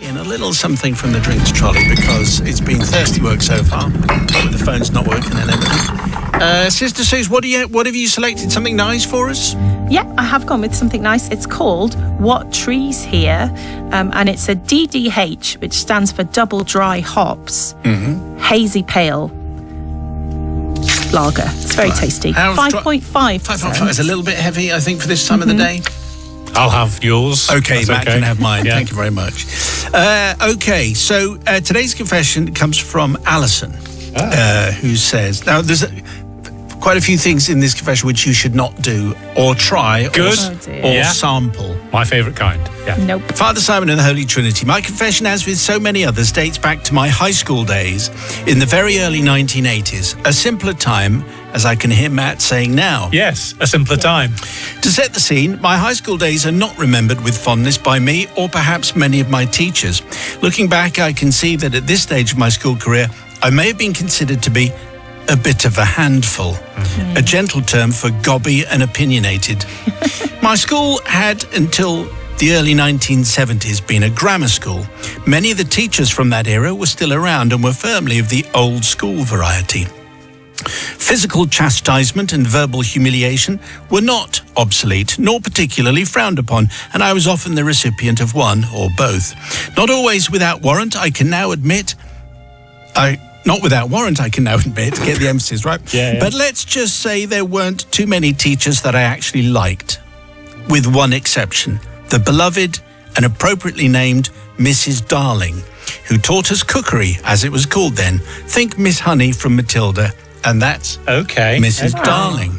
in a little something from the drinks trolley because it's been thirsty work so far. But the phone's not working and everything. Sister Suze, what have you selected? Something nice for us? Yeah, I have gone with something nice. It's called What Trees Here, and it's a DDH, which stands for Double Dry Hops, Hazy Pale Lager. It's very tasty. 5.5%. 5.5 is a little bit heavy, I think, for this time of the day. I'll have yours. Okay, Matt can have mine. Yeah. Thank you very much. Okay, so today's confession comes from Alison, who says, now there's quite a few things in this confession which you should not do or try or sample. My favourite kind. Yeah. Nope. Father Simon and the Holy Trinity. My confession, as with so many others, dates back to my high school days in the very early 1980s. A simpler time, as I can hear Matt saying now. Yes, a simpler time. To set the scene, my high school days are not remembered with fondness by me or perhaps many of my teachers. Looking back, I can see that at this stage of my school career, I may have been considered to be a bit of a handful, a gentle term for gobby and opinionated. My school had, until the early 1970s, been a grammar school. Many of the teachers from that era were still around and were firmly of the old school variety. Physical chastisement and verbal humiliation were not obsolete, nor particularly frowned upon, and I was often the recipient of one or both. Not always without warrant, I can now admit, get the emphasis right. Yeah. But let's just say there weren't too many teachers that I actually liked, with one exception, the beloved and appropriately named Mrs. Darling, who taught us cookery, as it was called then. Think Miss Honey from Matilda, and that's Mrs. Darling.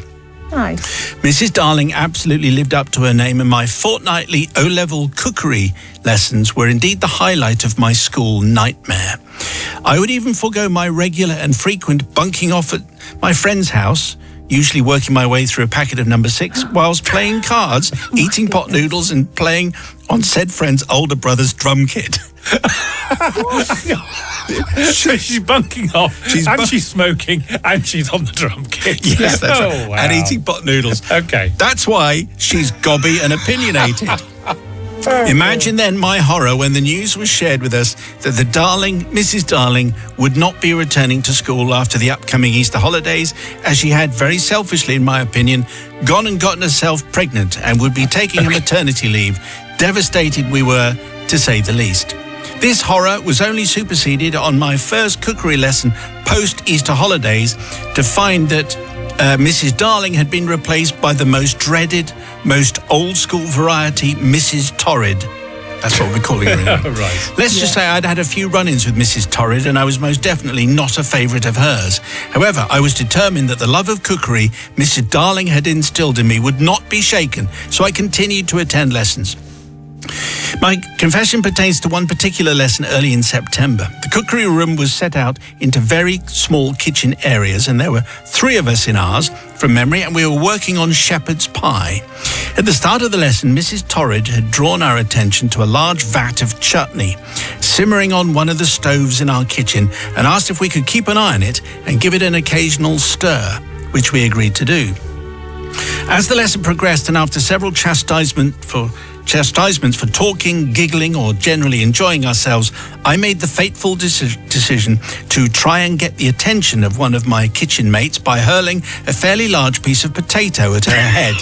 Nice. Mrs. Darling absolutely lived up to her name, and my fortnightly O-level cookery lessons were indeed the highlight of my school nightmare. I would even forego my regular and frequent bunking off at my friend's house, usually working my way through a packet of number 6, whilst playing cards, eating pot noodles, and playing on said friend's older brother's drum kit. So she's bunking off, she's smoking, and she's on the drum kit. Yes, that's right. Wow. And eating pot noodles. Okay. That's why she's gobby and opinionated. Imagine then my horror when the news was shared with us that the darling, Mrs. Darling, would not be returning to school after the upcoming Easter holidays, as she had very selfishly, in my opinion, gone and gotten herself pregnant and would be taking a maternity leave. Devastated we were, to say the least. This horror was only superseded on my first cookery lesson post-Easter holidays to find that Mrs. Darling had been replaced by the most dreaded, most old-school variety, Mrs. Torrid. That's what we're calling her. Right. Let's just say I'd had a few run-ins with Mrs. Torrid, and I was most definitely not a favourite of hers. However, I was determined that the love of cookery Mrs. Darling had instilled in me would not be shaken, so I continued to attend lessons. My confession pertains to one particular lesson early in September. The cookery room was set out into very small kitchen areas, and there were 3 of us in ours, from memory, and we were working on shepherd's pie. At the start of the lesson, Mrs. Torrid had drawn our attention to a large vat of chutney simmering on one of the stoves in our kitchen, and asked if we could keep an eye on it and give it an occasional stir, which we agreed to do. As the lesson progressed, and after several chastisements for talking, giggling, or generally enjoying ourselves, I made the fateful decision to try and get the attention of one of my kitchen mates by hurling a fairly large piece of potato at her head.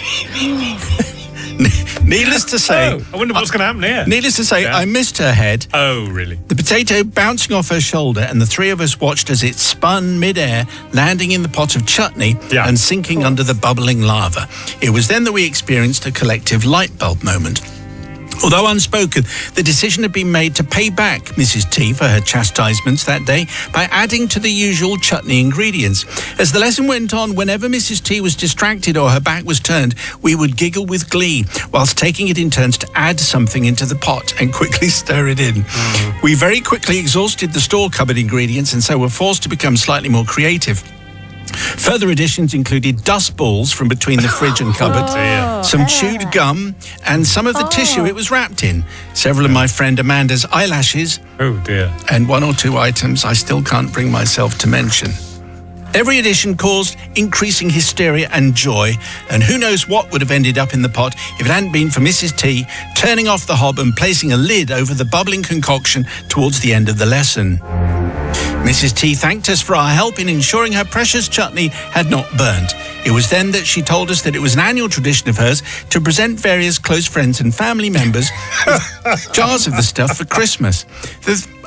Needless to say... I wonder what's going to happen here. Needless to say, I missed her head. Oh, really? The potato bouncing off her shoulder, and the 3 of us watched as it spun mid-air, landing in the pot of chutney and sinking under the bubbling lava. It was then that we experienced a collective light bulb moment. Although unspoken, the decision had been made to pay back Mrs. T for her chastisements that day by adding to the usual chutney ingredients. As the lesson went on, whenever Mrs. T was distracted or her back was turned, we would giggle with glee, whilst taking it in turns to add something into the pot and quickly stir it in. We very quickly exhausted the store cupboard ingredients, and so were forced to become slightly more creative. Further additions included dust balls from between the fridge and cupboard, some chewed gum, and some of the tissue it was wrapped in, several of my friend Amanda's eyelashes, Oh, dear. and 1 or 2 items I still can't bring myself to mention. Every edition caused increasing hysteria and joy, and who knows what would have ended up in the pot if it hadn't been for Mrs. T turning off the hob and placing a lid over the bubbling concoction towards the end of the lesson. Mrs. T thanked us for our help in ensuring her precious chutney had not burnt. It was then that she told us that it was an annual tradition of hers to present various close friends and family members with jars of the stuff for Christmas.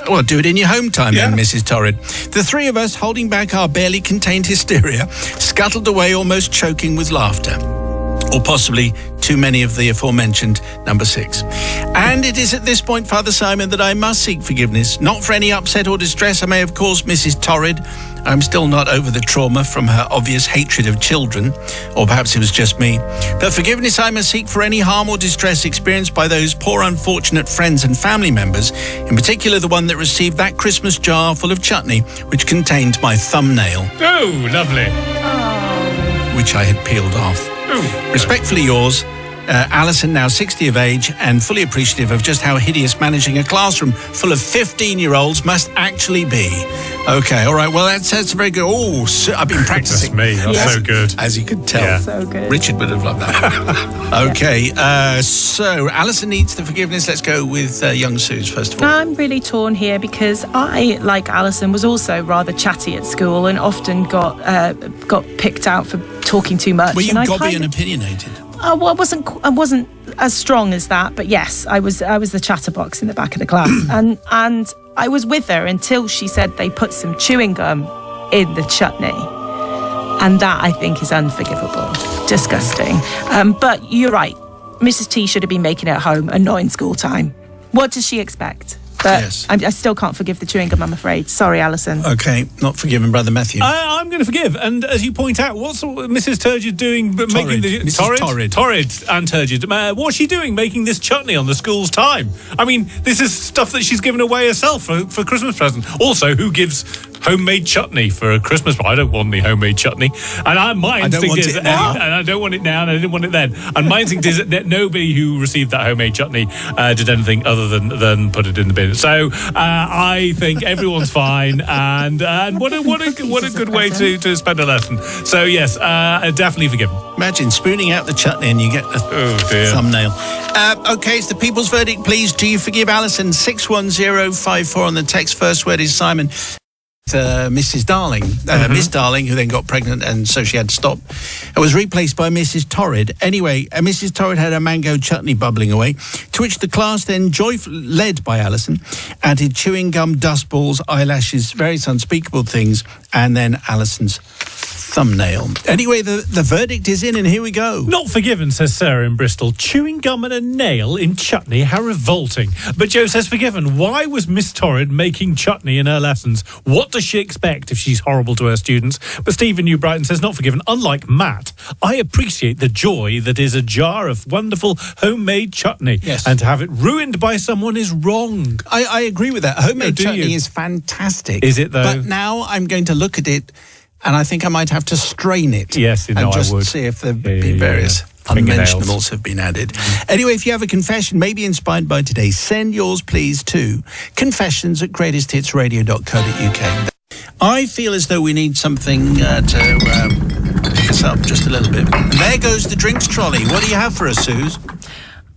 Well, do it in your home time then, Mrs. Torrid. The three of us, holding back our barely contained hysteria, scuttled away almost choking with laughter. Or possibly too many of the aforementioned number 6. And it is at this point, Father Simon, that I must seek forgiveness, not for any upset or distress I may have caused Mrs. Torrid. I'm still not over the trauma from her obvious hatred of children, or perhaps it was just me. But forgiveness I must seek for any harm or distress experienced by those poor unfortunate friends and family members, in particular the one that received that Christmas jar full of chutney, which contained my thumbnail. Oh, lovely. Which I had peeled off. Respectfully yours, Alison, now 60 of age and fully appreciative of just how hideous managing a classroom full of 15-year-olds must actually be. Okay, all right, well, that's very good. Oh, I've been practicing. That's me, that's so good. As you could tell. Yeah. So good. Richard would have loved that. Okay, so Alison needs the forgiveness. Let's go with young Suze, first of all. I'm really torn here because I, like Alison, was also rather chatty at school and often got picked out for talking too much. Were you and gobby and opinionated? Well, I wasn't as strong as that, but yes, I was the chatterbox in the back of the class, and I was with her until she said they put some chewing gum in the chutney, and that I think is unforgivable, disgusting. But you're right, Mrs. T should have been making it at home and not in school time. What does she expect? But yes. I still can't forgive the chewing gum, I'm afraid. Sorry, Alison. Okay, not forgiven, Brother Matthew. I'm going to forgive. And as you point out, what's Mrs. Turgid doing? Making the Mrs. Torrid and Turgid. What's she doing making this chutney on the school's time? I mean, this is stuff that she's given away herself for Christmas present. Also, who gives homemade chutney for a Christmas? I don't want any homemade chutney. And my instinct is, and I don't want it now, and I didn't want it then. And my instinct is that nobody who received that homemade chutney did anything other than put it in the bin. So I think everyone's fine, and what a good way to spend a lesson. So yes, definitely forgiven. Imagine spooning out the chutney and you get a thumbnail. Okay, it's the people's verdict, please. Do you forgive Alison? 61054 on the text. First word is Simon. Mrs. Darling, Miss Darling, who then got pregnant and so she had to stop, was replaced by Mrs. Torrid. Anyway, Mrs. Torrid had a mango chutney bubbling away, to which the class then, led by Alison, added chewing gum, dust balls, eyelashes, various unspeakable things, and then Alison's thumbnail. Anyway, the verdict is in, and here we go. Not forgiven, says Sarah in Bristol. Chewing gum and a nail in chutney, how revolting. But Joe says forgiven. Why was Miss Torrid making chutney in her lessons? What does she expect if she's horrible to her students? But Stephen New Brighton says not forgiven. Unlike Matt, I appreciate the joy that is a jar of wonderful homemade chutney. Yes. And to have it ruined by someone is wrong. I agree with that. Homemade chutney is fantastic. Is it, though? But now I'm going to look at it and I think I might have to strain it. Yes, and just see if there have been various unmentionables have been added. Anyway, if you have a confession, maybe inspired by today, send yours, please, to confessions@greatesthitsradio.co.uk. I feel as though we need something to pick us up just a little bit. And there goes the drinks trolley. What do you have for us, Suze?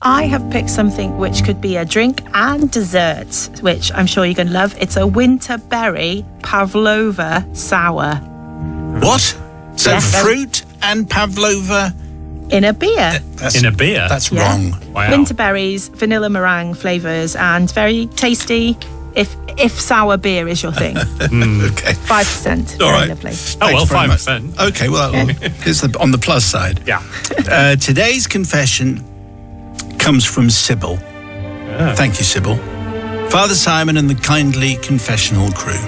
I have picked something which could be a drink and dessert, which I'm sure you're going to love. It's a winter berry pavlova sour. What? So fruit and pavlova in a beer. In a beer? That's wrong. Wow. Winter berries, vanilla meringue flavours, and very tasty. If sour beer is your thing. Okay. 5%. All right. Lovely. Oh, well, 5%. Okay, well, it's on the plus side. Yeah. Today's confession comes from Sybil. Thank you, Sybil. Father Simon and the kindly confessional crew.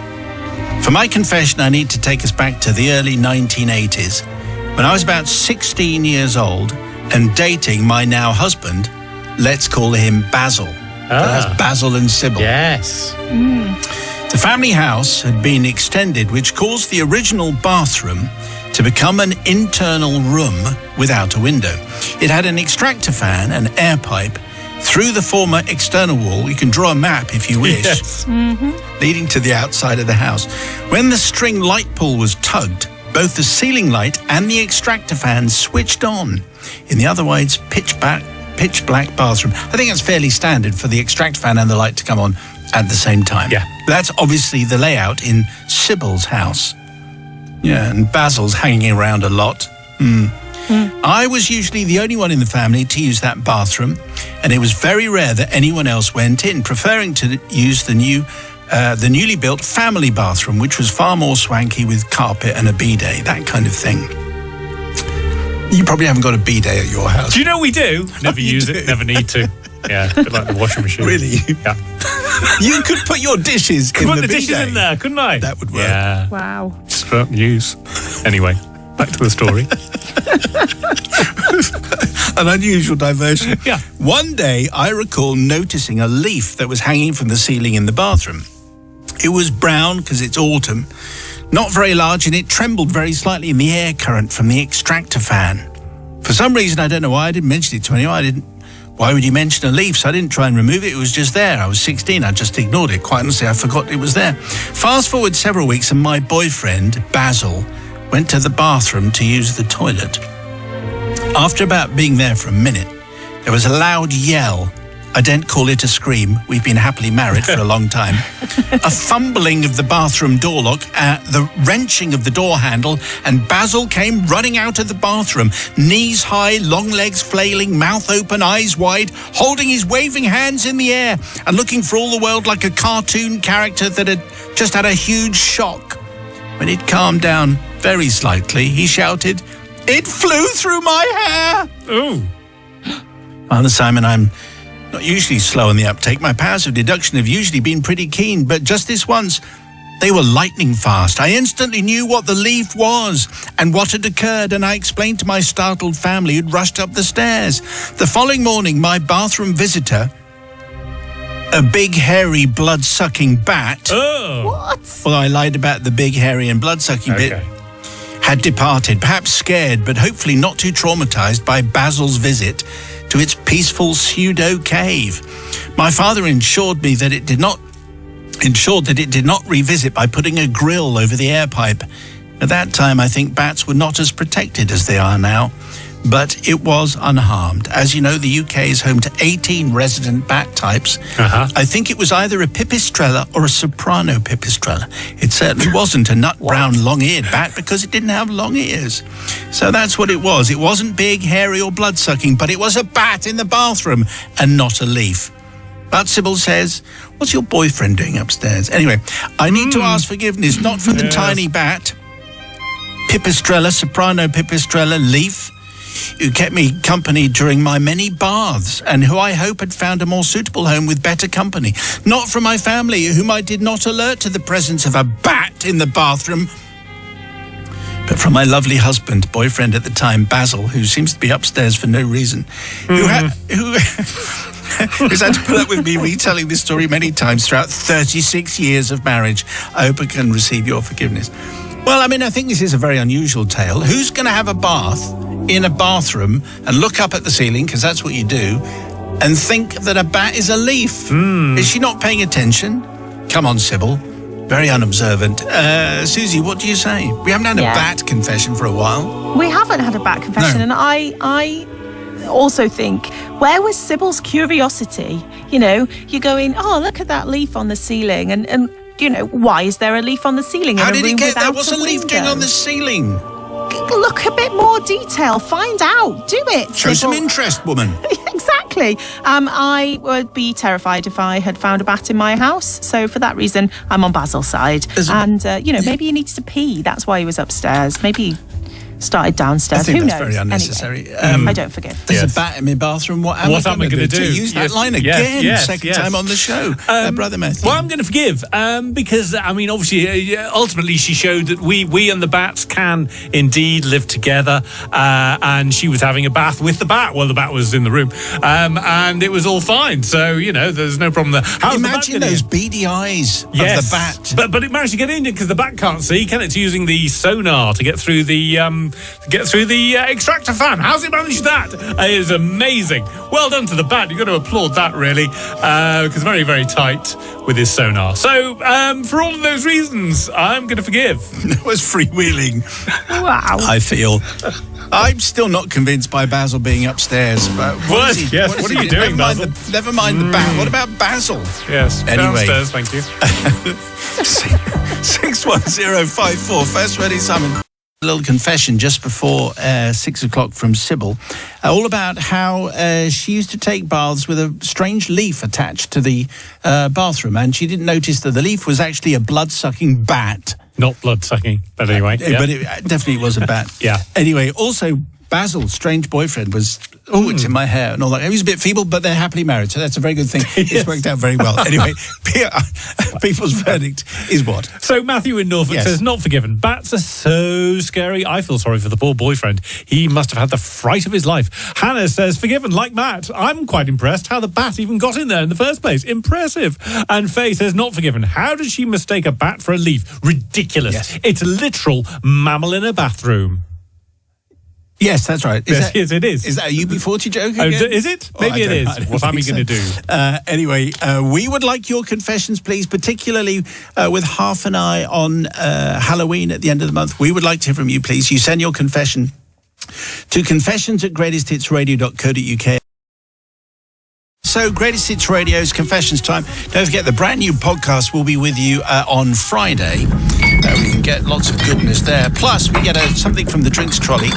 For my confession, I need to take us back to the early 1980s, when I was about 16 years old and dating my now husband. Let's call him Basil. That's Basil and Sybil. Yes. The family house had been extended, which caused the original bathroom to become an internal room without a window. It had an extractor fan, an air pipe, Through the former external wall, you can draw a map if you wish, Yes. leading to the outside of the house. When the string light pull was tugged, both the ceiling light and the extractor fan switched on in the otherwise pitch black bathroom. I think that's fairly standard for the extractor fan and the light to come on at the same time. Yeah. That's obviously the layout in Sybil's house. Yeah, and Basil's hanging around a lot. I was usually the only one in the family to use that bathroom, and it was very rare that anyone else went in, preferring to use the newly built family bathroom, which was far more swanky with carpet and a bidet, that kind of thing. You probably haven't got a bidet at your house. Do you know we do? Never you use do? it, never need to. Yeah, a bit like the washing machine. Really? Yeah. You could put your dishes in Put the the dishes bidet. in there, couldn't I? That would work. Yeah. Wow. Just for use. Anyway, back to the story. An unusual diversion. Yeah. One day, I recall noticing a leaf that was hanging from the ceiling in the bathroom. It was brown because it's autumn, not very large, and it trembled very slightly in the air current from the extractor fan. For some reason, I don't know why I didn't mention it to anyone. Why would you mention a leaf? So I didn't try and remove it. It was just there. I was 16. I just ignored it. Quite honestly, I forgot it was there. Fast forward several weeks, and my boyfriend, Basil, went to the bathroom to use the toilet. After about being there for a minute, there was a loud yell. I don't call it a scream. We've been happily married for a long time. A fumbling of the bathroom door lock, the wrenching of the door handle, and Basil came running out of the bathroom, knees high, long legs flailing, mouth open, eyes wide, holding his waving hands in the air and looking for all the world like a cartoon character that had just had a huge shock. When it calmed down very slightly, he shouted, "It flew through my hair!" Ooh. Father Simon, I'm not usually slow on the uptake. My powers of deduction have usually been pretty keen, but just this once, they were lightning fast. I instantly knew what the leaf was and what had occurred, and I explained to my startled family who'd rushed up the stairs. The following morning, my bathroom visitor, a big, hairy, blood-sucking bat... Oh. What? Well, I lied about the big, hairy and blood-sucking bit. Had departed, perhaps scared, but hopefully not too traumatized by Basil's visit to its peaceful pseudo cave. My father ensured that it did not revisit by putting a grill over the air pipe. At that time, I think bats were not as protected as they are now, but it was unharmed. As you know, the UK is home to 18 resident bat types. I think it was either a pipistrella or a soprano pipistrella. It certainly wasn't a nut brown long-eared bat because it didn't have long ears. So that's what it was. It wasn't big, hairy or blood-sucking, but it was a bat in the bathroom and not a leaf. But Sybil says, what's your boyfriend doing upstairs? Anyway, I need to ask forgiveness, not for the tiny bat, pipistrella, soprano pipistrella, leaf, who kept me company during my many baths and who I hope had found a more suitable home with better company. Not from my family, whom I did not alert to the presence of a bat in the bathroom, but from my lovely husband, boyfriend at the time, Basil, who seems to be upstairs for no reason, who's had to put up with me retelling this story many times throughout 36 years of marriage. I hope I can receive your forgiveness. Well, I mean, I think this is a very unusual tale. Who's going to have a bath in a bathroom and look up at the ceiling, because that's what you do, and think that a bat is a leaf? Is she not paying attention? Come on, Sybil. Very unobservant. Susie, what do you say? We haven't had a bat confession for a while. We haven't had a bat confession, and I also think, where was Sybil's curiosity? You know, you're going, oh, look at that leaf on the ceiling, and you know, why is there a leaf on the ceiling? How in a did room it get there? without What's a leaf window? doing on the ceiling? Look a bit more detail. Find out. Do it. Show some Sybil. interest, woman. Exactly. I would be terrified if I had found a bat in my house. So for that reason, I'm on Basil's side. And, you know, maybe he needs to pee. That's why he was upstairs. Maybe he started downstairs. I think Who that's knows? very unnecessary. Anyway, I don't forgive. There's a bat in my bathroom. What am I going to do? Use that line again. Second time on the show. Brother Matthew. Well, I'm going to forgive because, I mean, obviously, ultimately she showed that we and the bats can indeed live together. And she was having a bath with the bat. Well, the bat was in the room. And it was all fine. So, you know, there's no problem there. How's Imagine those beady eyes of the bat. But it managed to get in because the bat can't see, can it? It's using the sonar to get through the get through the extractor fan. How's he managed that? It is amazing. Well done to the bat. You've got to applaud that, really, because very, very tight with his sonar. So, for all of those reasons, I'm going to forgive. That was freewheeling. Wow. I feel. I'm still not convinced by Basil being upstairs. But What are you doing, Basil? Never mind the bat. What about Basil? Yes, Anyway. downstairs, thank you. 61054. First ready, Simon. A little confession just before 6 o'clock from Sybil, all about how she used to take baths with a strange leaf attached to the bathroom, and she didn't notice that the leaf was actually a blood-sucking bat. Not blood-sucking, but anyway. But it definitely was a bat. Yeah. Anyway, also, Basil's strange boyfriend was, it's in my hair and all that. He was a bit feeble, but they're happily married, so that's a very good thing. Yes. It's worked out very well. Anyway, people's verdict is what? So Matthew in Norfolk says, not forgiven. Bats are so scary. I feel sorry for the poor boyfriend. He must have had the fright of his life. Hannah says, forgiven, like Matt. I'm quite impressed how the bat even got in there in the first place. Impressive. And Faye says, not forgiven. How did she mistake a bat for a leaf? Ridiculous. Yes. It's a literal mammal in a bathroom. Yes, that's right. Yes, it is. Is that a UB40 joke Oh, again? is it? Oh, Maybe I it don't- is. I don't What am I think going to do? Anyway, we would like your confessions, please, particularly with half an eye on Halloween at the end of the month. We would like to hear from you, please. You send your confession to confessions@greatesthitsradio.co.uk. So, Greatest Hits Radio's Confessions Time. Don't forget, the brand new podcast will be with you on Friday. We can get lots of goodness there. Plus, we get something from the drinks trolley,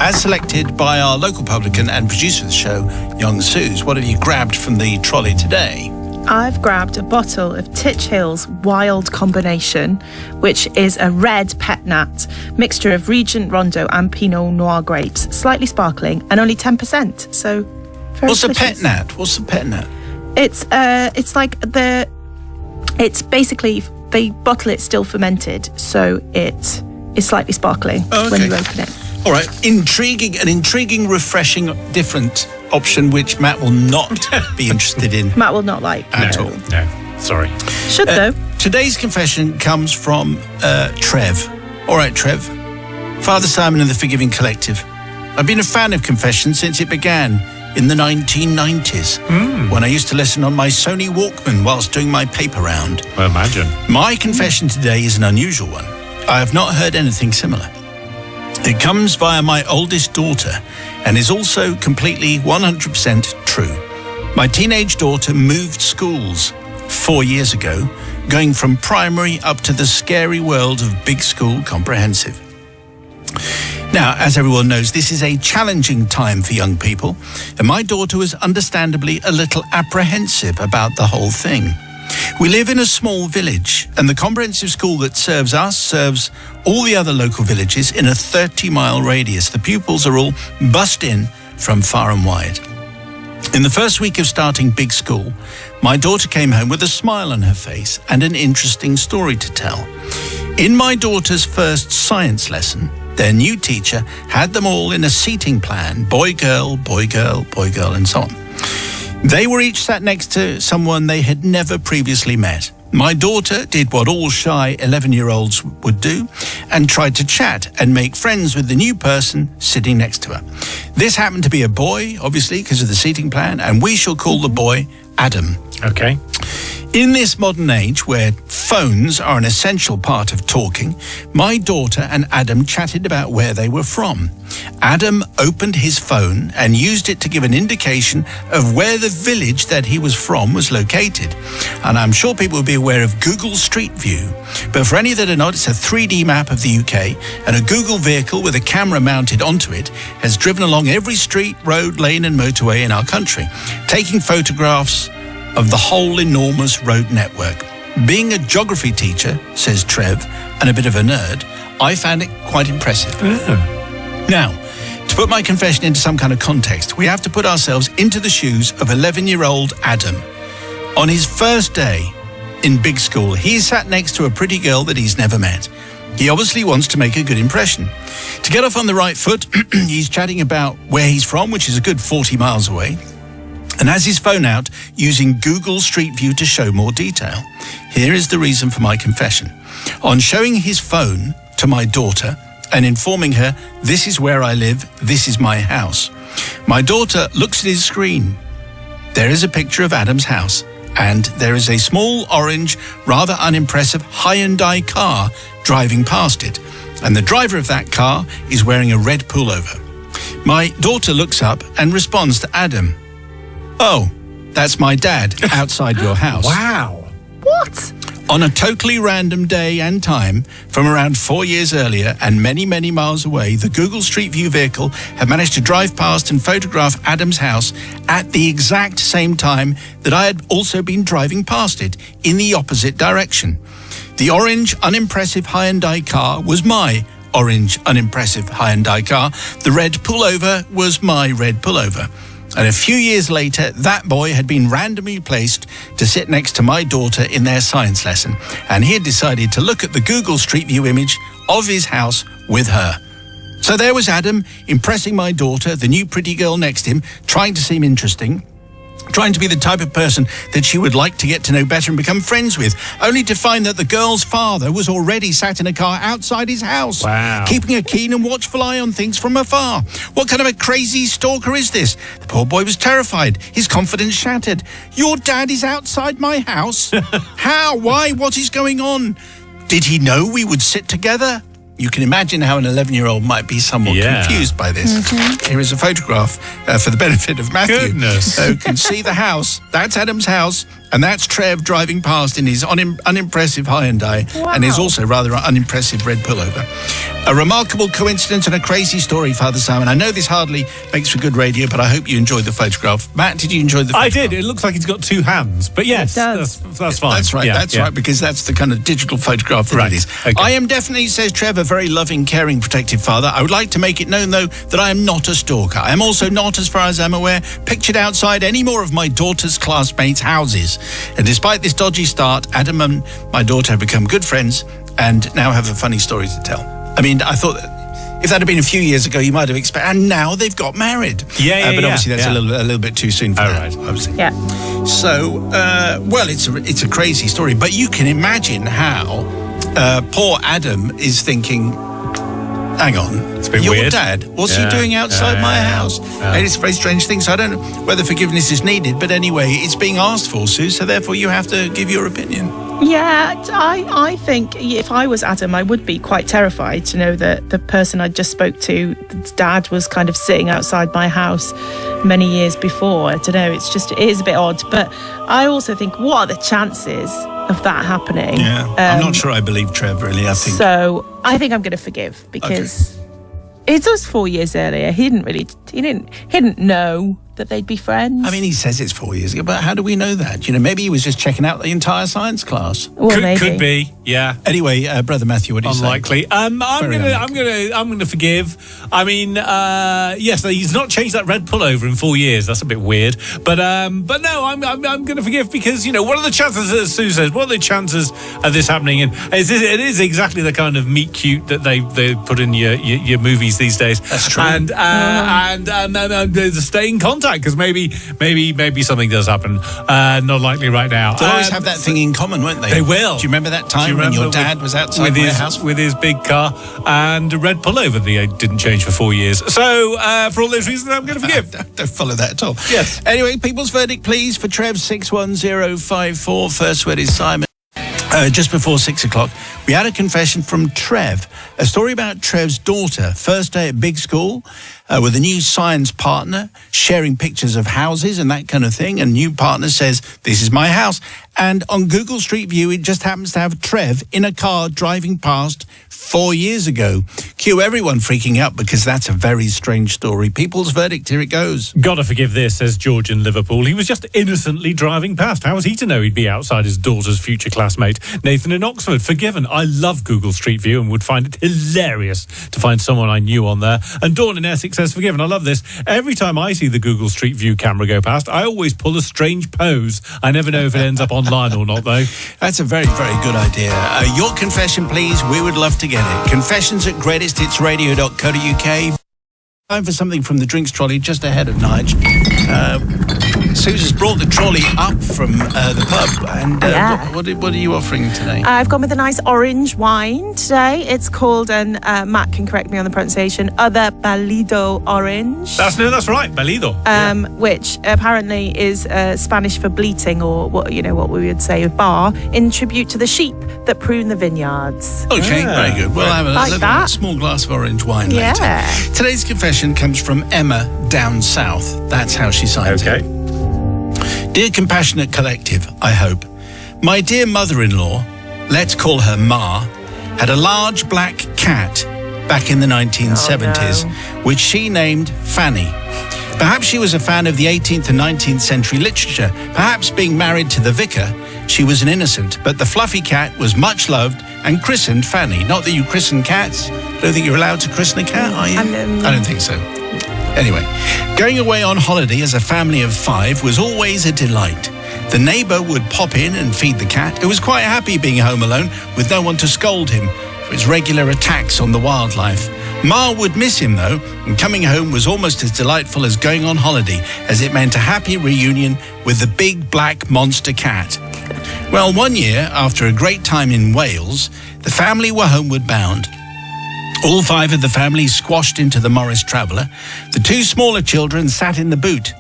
as selected by our local publican and producer of the show, Young Suze. What have you grabbed from the trolley today? I've grabbed a bottle of Titch Hill's Wild Combination, which is a red pet nat, mixture of Regent Rondo and Pinot Noir grapes, slightly sparkling and only 10%. So, very What's a delicious. pet nat? What's a pet nat? It's basically, they bottle it still fermented, so it is slightly sparkling when you open it. All right, an intriguing, refreshing, different option, which Matt will not be interested in Matt will not like at all. No, sorry. Should though. Today's confession comes from Trev. All right, Trev. Father Simon and the Forgiving Collective. I've been a fan of confessions since it began in the 1990s, when I used to listen on my Sony Walkman whilst doing my paper round. Well, imagine. My confession today is an unusual one. I have not heard anything similar. It comes via my oldest daughter and is also completely 100% true. My teenage daughter moved schools 4 years ago, going from primary up to the scary world of big school comprehensive. Now, as everyone knows, this is a challenging time for young people, and my daughter was understandably a little apprehensive about the whole thing. We live in a small village, and the comprehensive school that serves us serves all the other local villages in a 30-mile radius. The pupils are all bussed in from far and wide. In the first week of starting big school, my daughter came home with a smile on her face and an interesting story to tell. In my daughter's first science lesson, their new teacher had them all in a seating plan, boy, girl, boy, girl, boy, girl, and so on. They were each sat next to someone they had never previously met. My daughter did what all shy 11-year-olds would do and tried to chat and make friends with the new person sitting next to her. This happened to be a boy, obviously, because of the seating plan, and we shall call the boy Adam. Okay. In this modern age where phones are an essential part of talking, my daughter and Adam chatted about where they were from. Adam opened his phone and used it to give an indication of where the village that he was from was located. And I'm sure people will be aware of Google Street View. But for any that are not, it's a 3D map of the UK, and a Google vehicle with a camera mounted onto it has driven along every street, road, lane and motorway in our country, taking photographs of the whole enormous road network. Being a geography teacher, says Trev, and a bit of a nerd, I found it quite impressive. Now, to put my confession into some kind of context, we have to put ourselves into the shoes of 11-year-old Adam. On his first day in big school, he sat next to a pretty girl that he's never met. He obviously wants to make a good impression. To get off on the right foot, he's chatting about where he's from, which is a good 40 miles away, and has his phone out using Google Street View to show more detail. Here is the reason for my confession. On showing his phone to my daughter, and informing her, "This is where I live, this is my house." My daughter looks at his screen. There is a picture of Adam's house, and there is a small, orange, rather unimpressive Hyundai car driving past it. And the driver of that car is wearing a red pullover. My daughter looks up and responds to Adam, "Oh, that's my dad outside your house." Wow. What? On a totally random day and time, from around 4 years earlier and many, many miles away, the Google Street View vehicle had managed to drive past and photograph Adam's house at the exact same time that I had also been driving past it in the opposite direction. The orange, unimpressive Hyundai car was my orange, unimpressive Hyundai car. The red pullover was my red pullover. And a few years later, that boy had been randomly placed to sit next to my daughter in their science lesson. And he had decided to look at the Google Street View image of his house with her. So there was Adam impressing my daughter, the new pretty girl next to him, trying to seem interesting, trying to be the type of person that she would like to get to know better and become friends with, only to find that the girl's father was already sat in a car outside his house, Wow. keeping a keen and watchful eye on things from afar. What kind of a crazy stalker is this? The poor boy was terrified, his confidence shattered. "Your dad is outside my house? How? Why? What is going on? Did he know we would sit together?" You can imagine how an 11-year-old might be somewhat confused by this. Here is a photograph for the benefit of Matthew. Goodness. So you can see the house. That's Adam's house. And that's Trev driving past in his unimpressive Hyundai and his also rather unimpressive red pullover. A remarkable coincidence and a crazy story, Father Simon. I know this hardly makes for good radio, but I hope you enjoyed the photograph. Matt, did you enjoy the photograph? I did. It looks like he's got two hands. But yes, It does. that's fine. That's right, Yeah, yeah. right, because that's the kind of digital photograph that Right, it is. okay. I am definitely, says Trev, a very loving, caring, protective father. I would like to make it known, though, that I am not a stalker. I am also not, as far as I'm aware, pictured outside any more of my daughter's classmates' houses. And despite this dodgy start, Adam and my daughter have become good friends and now have a funny story to tell. I mean, I thought that if that had been a few years ago, you might have expected, and now they've got married. Yeah, But obviously that's yeah. a little bit too soon for Oh, that, right. obviously. Yeah. So, well, it's a crazy story, but you can imagine how poor Adam is thinking, hang on, It's a bit your weird. dad, what's he Yeah. doing outside my house? Yeah. And it's a very strange thing, so I don't know whether forgiveness is needed, but anyway, it's being asked for, Sue, so therefore you have to give your opinion. Yeah, I think if I was Adam, I would be quite terrified to know that the person I just spoke to, his dad, was kind of sitting outside my house many years before. I don't know, it is a bit odd. But I also think, what are the chances of that happening? Yeah, I'm not sure I believe Trev, really, I think. So I think I'm going to forgive because it was 4 years earlier. He didn't know that they'd be friends. I mean, he says it's 4 years ago, but how do we know that? You know, maybe he was just checking out the entire science class. well, maybe. Could be, yeah. Anyway, Brother Matthew, what do you say? Unlikely. I'm Very gonna forgive. I mean, yes, he's not changed that red pullover in 4 years. That's a bit weird. But no, I'm gonna forgive because, you know, what are the chances, as Sue says, what are the chances of this happening? And it is exactly the kind of meet cute that they put in your movies these days. That's true. And stay in contact because maybe something does happen. Not likely right now. They'll always have that thing in common, won't they? They will. Do you remember that Do you time when your remember dad was outside with my his house? with his big car and a red pullover that didn't change for 4 years? So for all those reasons, I'm going to forgive. Don't follow that at all. Yes. Anyway, people's verdict, please, for Trev 61054. First word is Simon. Just before 6 o'clock, we had a confession from Trev, a story about Trev's daughter, first day at big school, with a new science partner, sharing pictures of houses and that kind of thing. And new partner says, "This is my house." And on Google Street View, it just happens to have Trev in a car driving past 4 years ago. Cue everyone freaking out because that's a very strange story. People's verdict, here it goes. Gotta forgive this, says George in Liverpool. He was just innocently driving past. How was he to know he'd be outside his daughter's future classmate? Nathan in Oxford, forgiven. I love Google Street View and would find it hilarious to find someone I knew on there. And Dawn in Essex says, forgiven. I love this. Every time I see the Google Street View camera go past, I always pull a strange pose. I never know if it ends up online or not, though. That's a very, very good idea. Your confession, please. We would love to get it. Confessions at greatesthitsradio.co.uk. Time for something from the drinks trolley just ahead of Nige. Susie's brought the trolley up from the pub. And Yeah. what are you offering today? I've gone with a nice orange wine today. It's called, and Matt can correct me on the pronunciation, Other Balido Orange. That's right, Balido. Which apparently is Spanish for bleating, or what we would say bar, in tribute to the sheep that prune the vineyards. Okay, very good. We'll have a small glass of orange wine later. Today's confession comes from Emma down south. That's how she signs it. Dear Compassionate Collective, I hope. My dear mother-in-law, let's call her Ma, had a large black cat back in the 1970s, which she named Fanny. Perhaps she was a fan of the 18th and 19th century literature. Perhaps being married to the vicar, she was an innocent, but the fluffy cat was much loved and christened Fanny. Not that you christen cats. I don't think you're allowed to christen a cat, are you? I don't think so. Anyway, going away on holiday as a family of 5 was always a delight. The neighbour would pop in and feed the cat, who was quite happy being home alone with no one to scold him for his regular attacks on the wildlife. Ma would miss him though, and coming home was almost as delightful as going on holiday, as it meant a happy reunion with the big black monster cat. Well, one year, after a great time in Wales, the family were homeward bound. All 5 of the family squashed into the Morris Traveller. The 2 smaller children sat in the boot.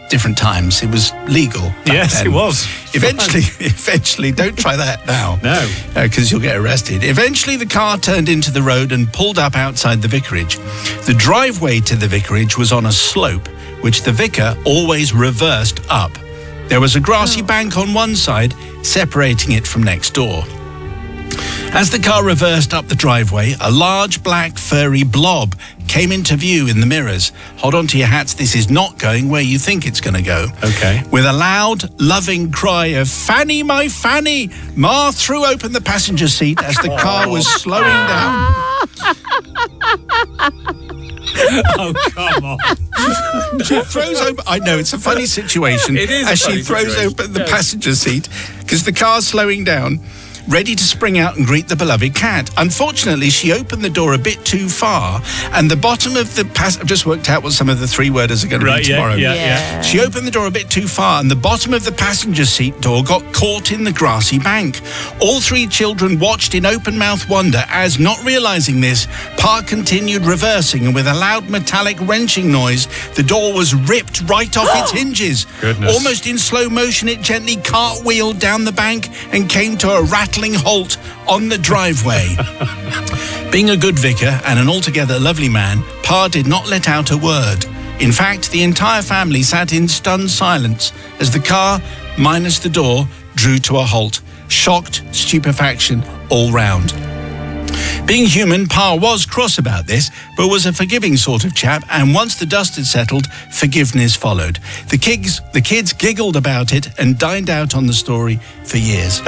Different times. It was legal back Yes, then. it was. Eventually, don't try that now. No. Because you'll get arrested. Eventually, the car turned into the road and pulled up outside the vicarage. The driveway to the vicarage was on a slope, which the vicar always reversed up. There was a grassy bank on one side, separating it from next door. As the car reversed up the driveway, a large black furry blob came into view in the mirrors. Hold on to your hats, this is not going where you think it's going to go. Okay. With a loud, loving cry of, "Fanny, my Fanny!" Ma threw open the passenger seat as the car was slowing down. Oh, come on. She throws open... I know, it's a funny situation. It is a as she funny throws situation. open the passenger seat because the car's slowing down, ready to spring out and greet the beloved cat. Unfortunately, she opened the door a bit too far, and the bottom of the I've just worked out what some of the 3 worders are going to be tomorrow. Yeah. She opened the door a bit too far, and the bottom of the passenger seat door got caught in the grassy bank. All 3 children watched in open-mouthed wonder as, not realising this, Pa continued reversing, and with a loud metallic wrenching noise, the door was ripped right off its hinges. Goodness. Almost in slow motion, it gently cartwheeled down the bank and came to a rattling halt on the driveway. Being a good vicar and an altogether lovely man, Pa did not let out a word. In fact, the entire family sat in stunned silence as the car, minus the door, drew to a halt. Shocked stupefaction all round. Being human, Pa was cross about this, but was a forgiving sort of chap, and once the dust had settled, forgiveness followed. The kids giggled about it and dined out on the story for years.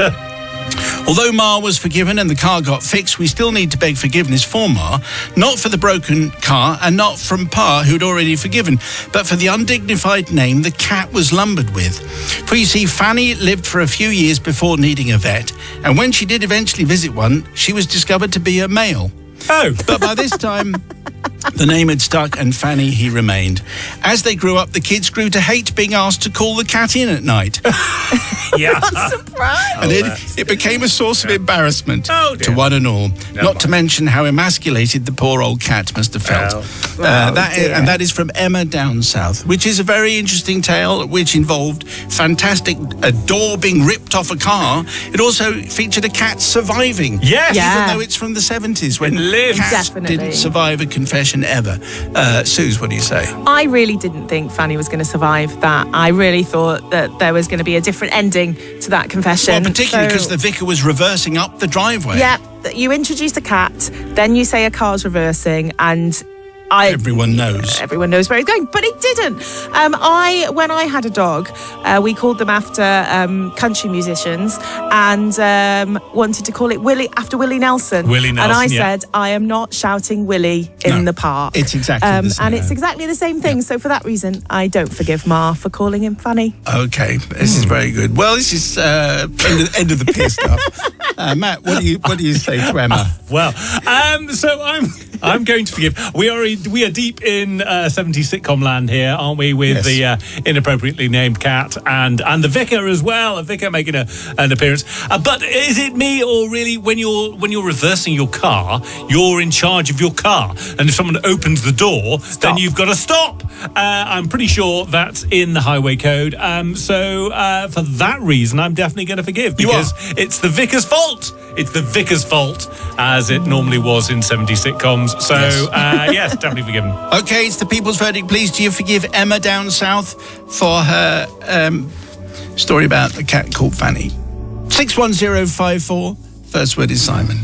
Although Ma was forgiven and the car got fixed, we still need to beg forgiveness for Ma, not for the broken car and not from Pa, who'd already forgiven, but for the undignified name the cat was lumbered with. For you see, Fanny lived for a few years before needing a vet, and when she did eventually visit one, she was discovered to be a male. Oh. But by this time, the name had stuck, and Fanny he remained. As they grew up, the kids grew to hate being asked to call the cat in at night. Yeah. Surprise! And it became a source of embarrassment to dear. one and all. Not to mention how emasculated the poor old cat must have felt. And that is from Emma down south, which is a very interesting tale which involved a door being ripped off a car. It also featured a cat surviving. Yes. Yeah. Even though it's from the 70s when lives. cats Definitely. didn't survive a confession ever. Suze, what do you say? I really didn't think Fanny was going to survive that. I really thought that there was going to be a different ending to that confession. Well, particularly because the vicar was reversing up the driveway. Yeah, you introduce a cat, then you say a car's reversing, and Everyone knows. Everyone knows where it's going, but it didn't. When I had a dog, we called them after country musicians, and wanted to call it Willie after Willie Nelson. Willie Nelson, and I yeah. said, I am not shouting Willie in the park. It's exactly the same. and it's exactly the same thing. So for that reason, I don't forgive Ma for calling him Fanny. Okay, this is very good. Well, this is end of the pier stuff. Matt, what do you say to Emma? Well, so I'm I'm going to forgive. We are deep in 70s sitcom land here, aren't we? With the inappropriately named cat and the vicar as well. A vicar making an appearance. But is it me, or really when you're reversing your car, you're in charge of your car, and if someone opens the door, then you've got to stop. I'm pretty sure that's in the highway code. So for that reason, I'm definitely going to forgive, because it's the vicar's fault. It's the vicar's fault, as it normally was in 70s sitcoms. So, yes, definitely forgiven. Okay, it's the people's verdict. Please, do you forgive Emma down south for her story about the cat called Fanny? 61054. First word is Simon.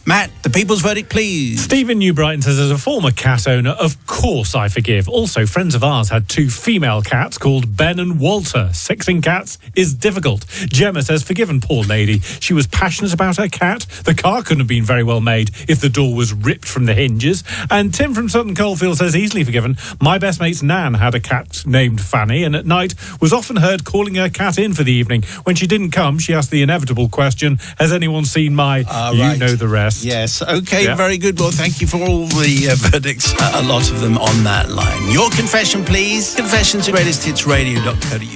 Matt, the people's verdict, please. Stephen New Brighton says, as a former cat owner, of course I forgive. Also, friends of ours had 2 female cats called Ben and Walter. Sexing cats is difficult. Gemma says, forgiven, poor lady. She was passionate about her cat. The car couldn't have been very well made if the door was ripped from the hinges. And Tim from Sutton Coldfield says, easily forgiven. My best mate's Nan had a cat named Fanny, and at night was often heard calling her cat in for the evening. When she didn't come, she asked the inevitable question, has anyone seen my... You know the rest. Yes, okay, very good. Well, thank you for all the verdicts, a lot of them on that line. Your confession, please. Confessions at greatesthitsradio.co.uk.